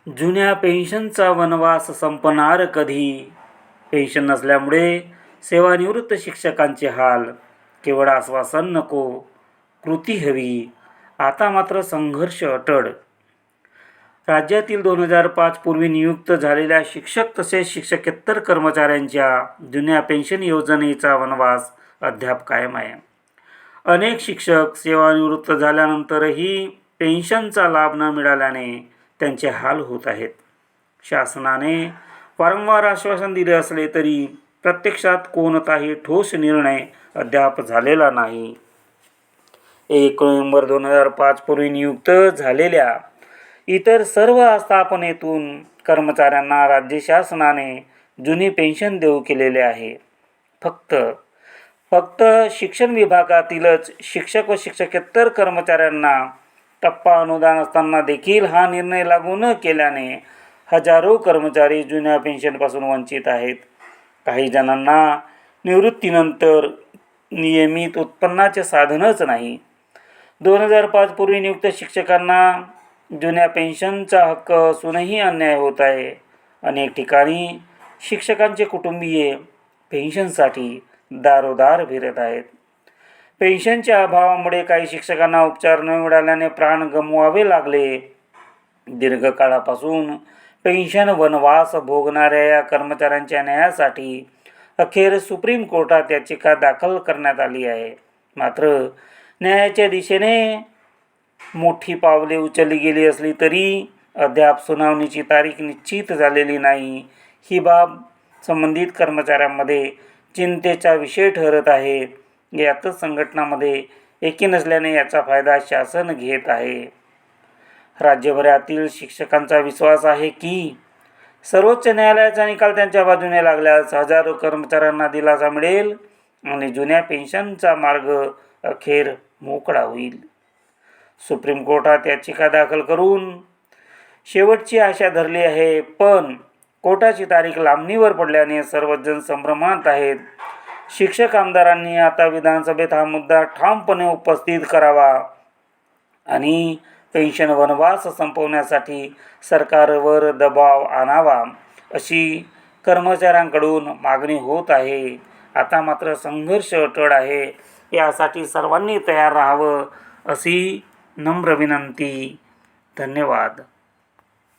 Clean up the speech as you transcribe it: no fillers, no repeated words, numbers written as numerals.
जुन्या पेन्शनचा वनवास संपणार कधी? पेन्शन नसल्यामुळे सेवानिवृत्त शिक्षकांचे हाल. केवळ आश्वासन नको, कृती हवी. आता मात्र संघर्ष अटळ. राज्यातील 2005 पूर्वी नियुक्त झालेल्या शिक्षक तसेच शिक्षकेतर कर्मचाऱ्यांच्या जुन्या पेन्शन योजनेचा वनवास अद्याप कायम आहे. अनेक शिक्षक सेवानिवृत्त झाल्यानंतरही पेन्शनचा लाभ न मिळाल्याने त्यांचे हाल होत आहेत. शासनाने वारंवार आश्वासन दिले असले तरी प्रत्यक्षात कोणताही ठोस निर्णय अद्याप झालेला नाही. 1 नोव्हेंबर 2005 पूर्वी नियुक्त झालेल्या इतर सर्व आस्थापनेतून कर्मचाऱ्यांना राज्य शासनाने जुनी पेन्शन देऊ केलेले आहे. फक्त शिक्षण विभागातीलच शिक्षक व शिक्षकेतर कर्मचाऱ्यांना टप्पा अनुदान असताना देखील हा निर्णय लागू न केल्याने हजारो कर्मचारी जुन्या पेन्शनपासून वंचित आहेत. काही जणांना निवृत्तीनंतर नियमित उत्पन्नाचे साधनच नाही. 2005 पूर्वी नियुक्त शिक्षकांना जुन्या पेन्शनचा हक्क असूनही अन्याय होत आहे. अनेक ठिकाणी शिक्षकांचे कुटुंबीय पेन्शनसाठी दारोदार फिरत आहेत. पेन्शनच्या अभावामुळे काही शिक्षकांना उपचार न मिळाल्याने प्राण गमवावे लागले. दीर्घकाळापासून पेन्शन वनवास भोगणाऱ्या या कर्मचाऱ्यांच्या न्यायासाठी अखेर सुप्रीम कोर्टात याचिका दाखल करण्यात आली आहे. मात्र न्यायाच्या दिशेने मोठी पावले उचलली गेली असली तरी अद्याप सुनावणीची तारीख निश्चित झालेली नाही. ही बाब संबंधित कर्मचाऱ्यांमध्ये चिंतेचा विषय ठरत आहे. यातच संघटनांमध्ये एकी नसल्याने याचा फायदा शासन घेत आहे. राज्यभरातील शिक्षकांचा विश्वास आहे की सर्वोच्च न्यायालयाचा निकाल त्यांच्या बाजूने लागल्यास हजारो कर्मचाऱ्यांना दिलासा मिळेल आणि जुन्या पेन्शनचा मार्ग अखेर मोकळा होईल. सुप्रीम कोर्टात याचिका दाखल करून शेवटची आशा धरली आहे, पण कोर्टाची तारीख लांबणीवर पडल्याने सर्वजण संभ्रमात आहेत. शिक्षक आमदारांनी आता विधानसभेत हा मुद्दा ठामपणे उपस्थित करावा आणि पेन्शन वनवास संपवण्यासाठी सरकारवर दबाव आणावा, अशी कर्मचाऱ्यांकडून मागणी होत आहे. आता मात्र संघर्ष अटळ आहे. यासाठी सर्वांनी तयार राहावं, अशी नम्र विनंती. धन्यवाद.